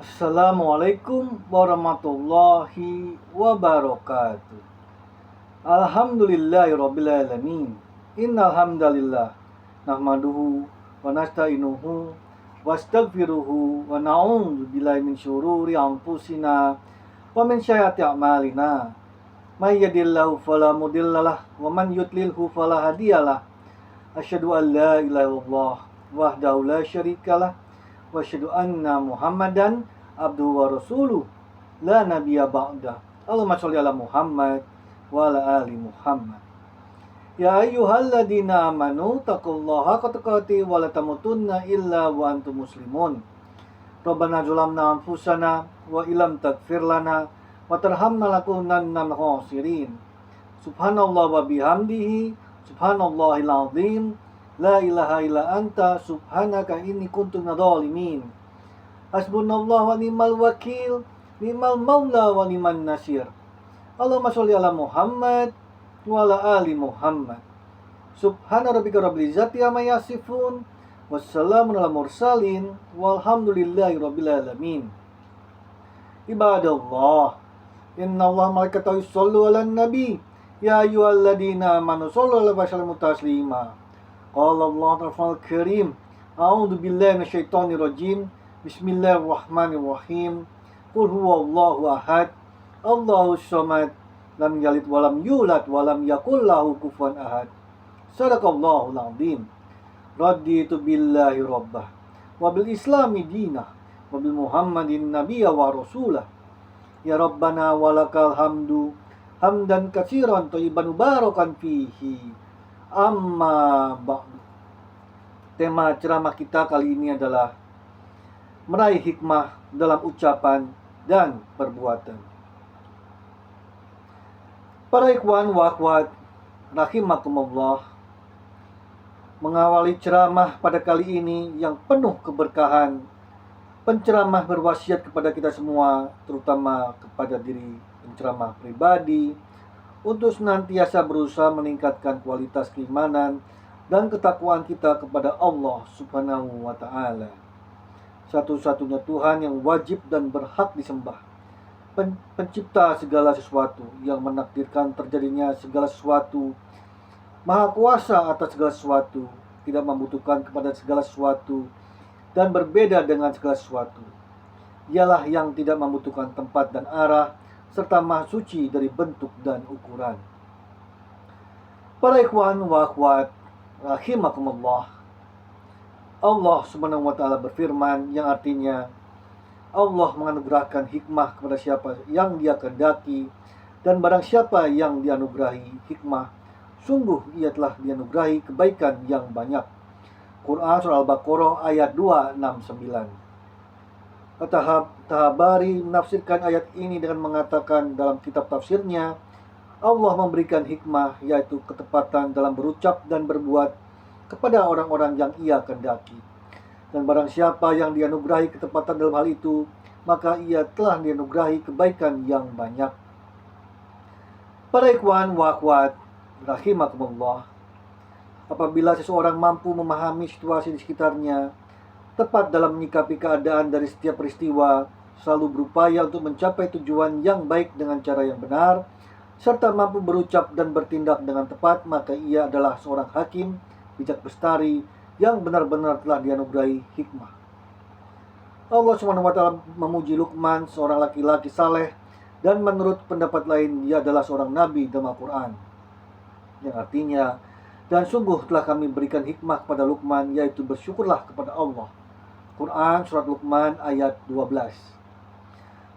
Assalamualaikum warahmatullahi wabarakatuh. Alhamdulillahirabbil alamin. Innal hamdalillah nahmaduhu wa nasta'inuhu wastaghfiruhu wa na'udzu billahi min syururi anfusina wa min sayyiati a'malina. May yahdihillahu fala mudhillalah wa man yudlilhu fala hadiyalah. Asyhadu an la ilaha illallah wahdahu la syarikalah wa asyhadu anna Muhammadan abduhu wa rasuluh la nabiyya ba'da. Allahumma sholli ala Muhammad wa ala ali Muhammad. Ya ayyuhalladzina amanu taqullaha haqqa tuqatih wa la tamutunna illa wa antum muslimun. Rabbana zalamna anfusana wa illam taghfir lana wa tarhamna lanakunanna minal khasirin. Subhanallah wa bihamdihi subhanallahil azim. La ilaha illa anta subhanaka inni kuntu minadh dhalimin. Hasbunallahu wa ni'mal wakil, ni'mal maula wa ni'man nasir. Allahumma sholli ala Muhammad wa ala ali Muhammad. Subhana rabbika rabbil izzati amma yasifun, wassalamun ala mursalin, walhamdulillahi rabbil alamin. Ibadallah, innallaha malaikatahu yushollu 'alan nabi, ya ayyuhalladzina amanu shollu 'alaihi wa sallimu taslima. Qala Allah Ta'ala Karim, a'udzu billahi minasyaitonir rajim. Bismillahirrahmanirrahim. Qul huwallahu ahad, Allahus samad, lam yalid walam yulad walam yakul lahu kufuwan ahad. Shadaqallahul azim. Raditu billahi rabbah wa bil islami dinah wa bil muhammadin nabiyya wa rasulah. Ya Rabbana walakal hamdu hamdan katsiran thayyiban mubarakan fihi. Amma ba'du. Tema ceramah kita kali ini adalah meraih hikmah dalam ucapan dan perbuatan. Para ikhwan wa akhwat rahimakumullah, mengawali ceramah pada kali ini yang penuh keberkahan, penceramah berwasiat kepada kita semua, terutama kepada diri penceramah pribadi, untuk senantiasa berusaha meningkatkan kualitas keimanan dan ketakwaan kita kepada Allah Subhanahu wa Ta'ala, satu-satunya Tuhan yang wajib dan berhak disembah, pencipta segala sesuatu, yang menakdirkan terjadinya segala sesuatu, maha kuasa atas segala sesuatu, tidak membutuhkan kepada segala sesuatu, dan berbeda dengan segala sesuatu. Dialah yang tidak membutuhkan tempat dan arah, serta maha suci dari bentuk dan ukuran. Para ikhwan wa akhwat rahimakumullah, Allah Subhanahu wa Ta'ala berfirman yang artinya Allah menganugerahkan hikmah kepada siapa yang Dia kehendaki, dan barang siapa yang dianugerahi hikmah, sungguh ia telah dianugerahi kebaikan yang banyak. Quran surah Al-Baqarah ayat 269. Tahabari menafsirkan ayat ini dengan mengatakan dalam kitab tafsirnya, Allah memberikan hikmah, yaitu ketepatan dalam berucap dan berbuat kepada orang-orang yang ia kehendaki. Dan barang siapa yang dianugerahi ketepatan dalam hal itu, maka ia telah dianugerahi kebaikan yang banyak. Para ikhwan wa akhwat rahimakumullah, apabila seseorang mampu memahami situasi di sekitarnya, tepat dalam menyikapi keadaan dari setiap peristiwa, selalu berupaya untuk mencapai tujuan yang baik dengan cara yang benar, serta mampu berucap dan bertindak dengan tepat, maka ia adalah seorang hakim, bijak bestari, yang benar-benar telah dianugerahi hikmah. Allah SWT memuji Luqman, seorang laki-laki saleh, dan menurut pendapat lain, dia adalah seorang nabi dalam Al-Quran, yang artinya, dan sungguh telah kami berikan hikmah kepada Luqman, yaitu bersyukurlah kepada Allah. Quran surat Luqman ayat 12.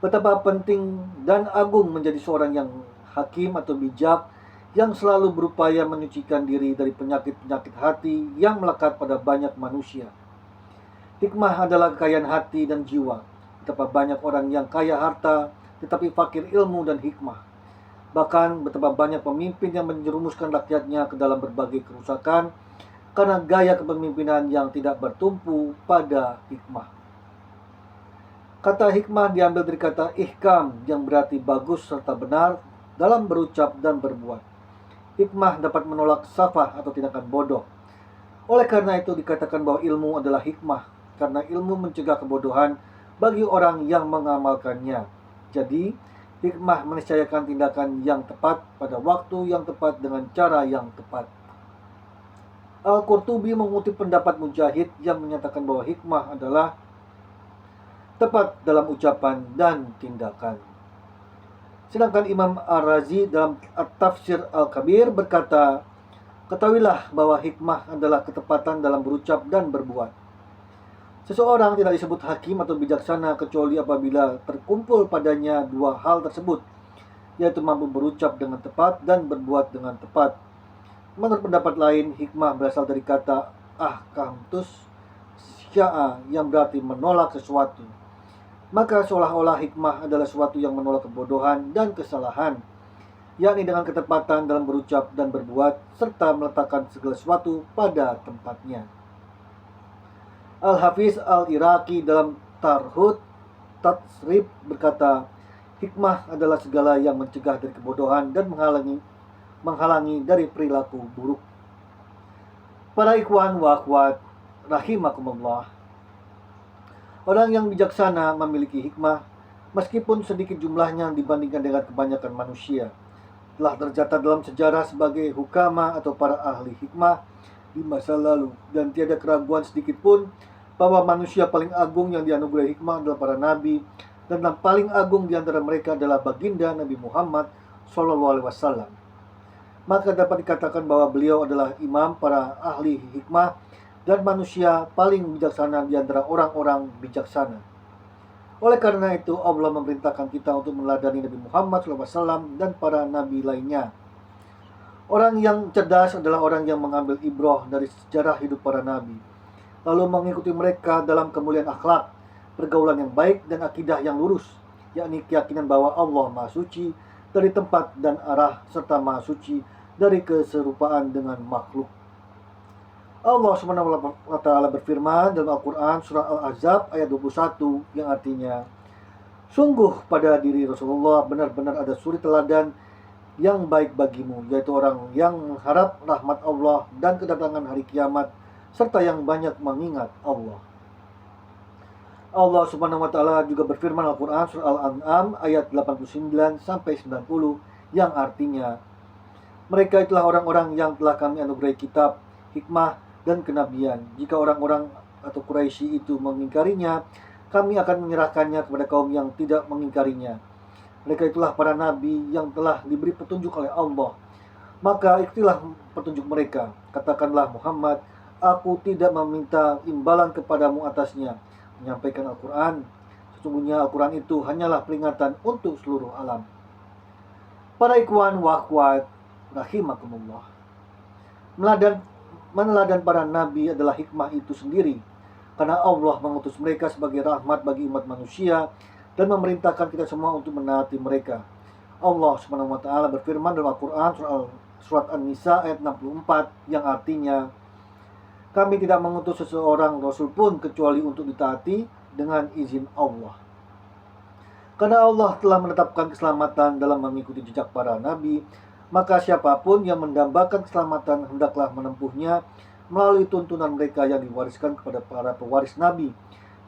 Betapa penting dan agung menjadi seorang yang hakim atau bijak, yang selalu berupaya menyucikan diri dari penyakit-penyakit hati yang melekat pada banyak manusia. Hikmah adalah kekayaan hati dan jiwa. Betapa banyak orang yang kaya harta tetapi fakir ilmu dan hikmah. Bahkan betapa banyak pemimpin yang menjerumuskan rakyatnya ke dalam berbagai kerusakan karena gaya kepemimpinan yang tidak bertumpu pada hikmah. Kata hikmah diambil dari kata ihkam, yang berarti bagus serta benar dalam berucap dan berbuat. Hikmah dapat menolak safah atau tindakan bodoh. Oleh karena itu dikatakan bahwa ilmu adalah hikmah, karena ilmu mencegah kebodohan, bagi orang yang mengamalkannya. Jadi, hikmah meniscayakan tindakan yang tepat pada waktu yang tepat dengan cara yang tepat. Al-Qurtubi mengutip pendapat Mujahid yang menyatakan bahwa hikmah adalah tepat dalam ucapan dan tindakan. Sedangkan Imam Ar-Razi dalam At-Tafsir Al-Kabir berkata, ketahuilah bahwa hikmah adalah ketepatan dalam berucap dan berbuat. Seseorang tidak disebut hakim atau bijaksana kecuali apabila terkumpul padanya dua hal tersebut, yaitu mampu berucap dengan tepat dan berbuat dengan tepat. Menurut pendapat lain, hikmah berasal dari kata ahkamtus sya'a yang berarti menolak sesuatu. Maka seolah-olah hikmah adalah sesuatu yang menolak kebodohan dan kesalahan, yakni dengan ketepatan dalam berucap dan berbuat, serta meletakkan segala sesuatu pada tempatnya. Al-Hafiz Al-Iraqi dalam Tarhut Tatsrib berkata, hikmah adalah segala yang mencegah dari kebodohan dan menghalangi dari perilaku buruk. Para ikhwan wa akhwat rahimakumullah, orang yang bijaksana memiliki hikmah, meskipun sedikit jumlahnya dibandingkan dengan kebanyakan manusia. Telah tercatat dalam sejarah sebagai hukama atau para ahli hikmah di masa lalu, dan tiada keraguan sedikit pun bahwa manusia paling agung yang dianugerahi hikmah adalah para nabi, dan yang paling agung di antara mereka adalah baginda Nabi Muhammad SAW. Maka dapat dikatakan bahwa beliau adalah imam para ahli hikmah dan manusia paling bijaksana di antara orang-orang bijaksana. Oleh karena itu, Allah memerintahkan kita untuk meneladani Nabi Muhammad SAW dan para nabi lainnya. Orang yang cerdas adalah orang yang mengambil ibrah dari sejarah hidup para nabi, lalu mengikuti mereka dalam kemuliaan akhlak, pergaulan yang baik, dan akidah yang lurus, yakni keyakinan bahwa Allah Maha Suci dari tempat dan arah, serta Maha Suci dari keserupaan dengan makhluk. Allah SWT berfirman dalam Al-Quran surah Al-Ahzab ayat 21 yang artinya, sungguh pada diri Rasulullah benar-benar ada suri teladan yang baik bagimu, yaitu orang yang mengharap rahmat Allah dan kedatangan hari kiamat, serta yang banyak mengingat Allah. Allah SWT juga berfirman Al-Quran surah Al-An'am ayat 89-90 yang artinya, mereka itulah orang-orang yang telah kami anugerahi kitab, hikmah, dan kenabian. Jika orang-orang atau Quraisy itu mengingkarinya, kami akan menyerahkannya kepada kaum yang tidak mengingkarinya. Mereka itulah para nabi yang telah diberi petunjuk oleh Allah. Maka ikutilah petunjuk mereka. Katakanlah Muhammad, aku tidak meminta imbalan kepadamu atasnya. Menyampaikan Al-Quran, sesungguhnya Al-Quran itu hanyalah peringatan untuk seluruh alam. Para ikhwan wa akhwat rahimakumullah, meneladan para nabi adalah hikmah itu sendiri, karena Allah mengutus mereka sebagai rahmat bagi umat manusia dan memerintahkan kita semua untuk menaati mereka. Allah SWT berfirman dalam Al-Quran surat An-Nisa ayat 64 yang artinya, kami tidak mengutus seseorang rasul pun kecuali untuk ditaati dengan izin Allah. Karena Allah telah menetapkan keselamatan dalam mengikuti jejak para nabi, maka siapapun yang mendambakan keselamatan hendaklah menempuhnya melalui tuntunan mereka yang diwariskan kepada para pewaris nabi,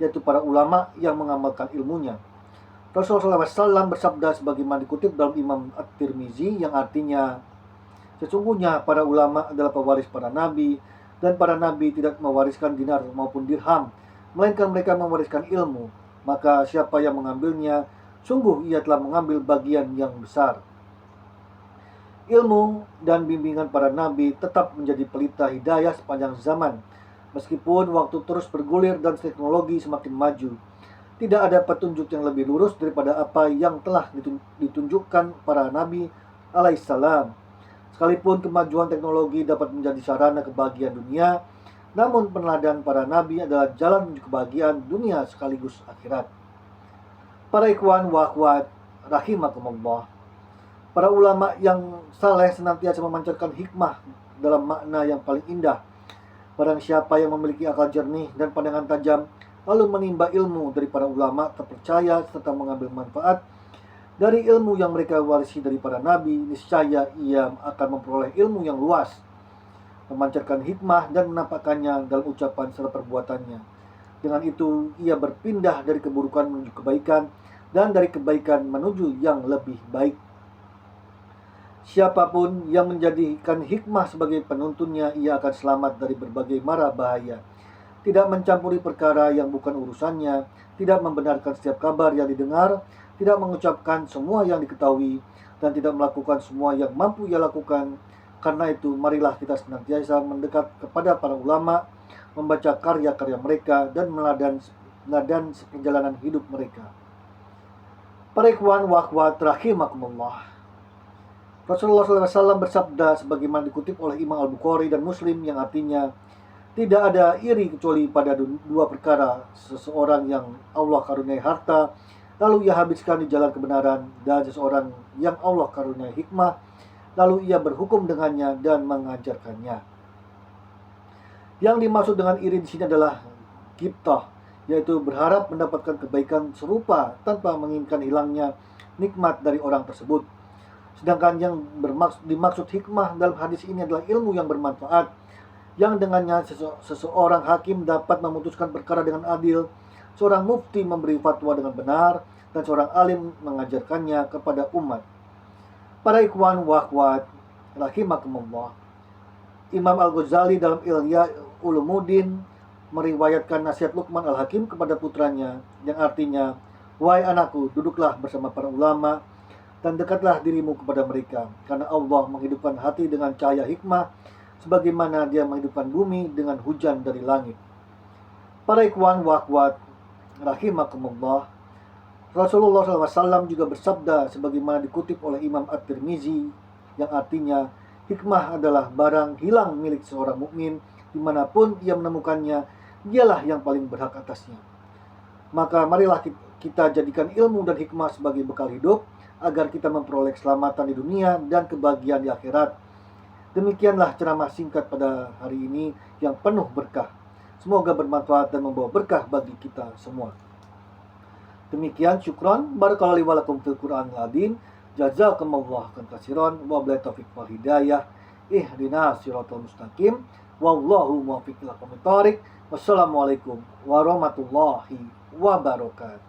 yaitu para ulama yang mengamalkan ilmunya. Rasulullah SAW bersabda sebagaimana dikutip dalam Imam At-Tirmizi yang artinya, sesungguhnya para ulama adalah pewaris para nabi, dan para nabi tidak mewariskan dinar maupun dirham, melainkan mereka mewariskan ilmu. Maka siapa yang mengambilnya, sungguh ia telah mengambil bagian yang besar. Ilmu dan bimbingan para nabi tetap menjadi pelita hidayah sepanjang zaman. Meskipun waktu terus bergulir dan teknologi semakin maju, tidak ada petunjuk yang lebih lurus daripada apa yang telah ditunjukkan para nabi alaihissalam. Sekalipun kemajuan teknologi dapat menjadi sarana kebahagiaan dunia, namun peneladan para nabi adalah jalan menuju kebahagiaan dunia sekaligus akhirat. Para ikhwan wa akhwat rahimakumullah, para ulama yang saleh senantiasa memancarkan hikmah dalam makna yang paling indah. Barang siapa yang memiliki akal jernih dan pandangan tajam, lalu menimba ilmu dari para ulama terpercaya serta mengambil manfaat dari ilmu yang mereka warisi dari para nabi, niscaya ia akan memperoleh ilmu yang luas, memancarkan hikmah dan menampakkannya dalam ucapan serta perbuatannya. Dengan itu ia berpindah dari keburukan menuju kebaikan dan dari kebaikan menuju yang lebih baik. Siapapun yang menjadikan hikmah sebagai penuntunnya, ia akan selamat dari berbagai mara bahaya. Tidak mencampuri perkara yang bukan urusannya, tidak membenarkan setiap kabar yang didengar, tidak mengucapkan semua yang diketahui, dan tidak melakukan semua yang mampu ia lakukan. Karena itu, marilah kita senantiasa mendekat kepada para ulama, membaca karya-karya mereka, dan meneladani seperjalanan hidup mereka. Para ikhwan wa akhwat rahimakumullah. Rasulullah SAW bersabda sebagaimana dikutip oleh Imam Al-Bukhari dan Muslim, yang artinya, tidak ada iri kecuali pada dua perkara: seseorang yang Allah karuniai harta, lalu ia habiskan di jalan kebenaran, dan seseorang yang Allah karuniai hikmah, lalu ia berhukum dengannya dan mengajarkannya. Yang dimaksud dengan iri di sini adalah ghibtah, yaitu berharap mendapatkan kebaikan serupa tanpa menginginkan hilangnya nikmat dari orang tersebut. Sedangkan yang dimaksud hikmah dalam hadis ini adalah ilmu yang bermanfaat, yang dengannya seseorang hakim dapat memutuskan perkara dengan adil, seorang mufti memberi fatwa dengan benar, dan seorang alim mengajarkannya kepada umat. Para ikhwan wa akhwat rahimakumullah, Imam Al-Ghazali dalam Ihya Ulumuddin meriwayatkan nasihat Luqman Al-Hakim kepada putranya, yang artinya, wahai anakku, duduklah bersama para ulama dan dekatlah dirimu kepada mereka, karena Allah menghidupkan hati dengan cahaya hikmah, sebagaimana dia menghidupkan bumi dengan hujan dari langit. Para ikhwan wa akhwat rahimakumullah, Rasulullah SAW juga bersabda sebagaimana dikutip oleh Imam At-Tirmizi, yang artinya, hikmah adalah barang hilang milik seorang mukmin, dimanapun ia menemukannya, dialah yang paling berhak atasnya. Maka marilah kita jadikan ilmu dan hikmah sebagai bekal hidup, agar kita memperoleh keselamatan di dunia dan kebahagiaan di akhirat. Demikianlah ceramah singkat pada hari ini yang penuh berkah. Semoga bermanfaat dan membawa berkah bagi kita semua. Demikian, syukran, barakallahu wa lakum fil Qur'anil azim. Jazakumullah katsiran wa billahi taufiq wal hidayah. Ihdinas siratal mustaqim. Wallahu muwaffiq ila aqwamit thoriq. Wassalamualaikum warahmatullahi wabarakatuh.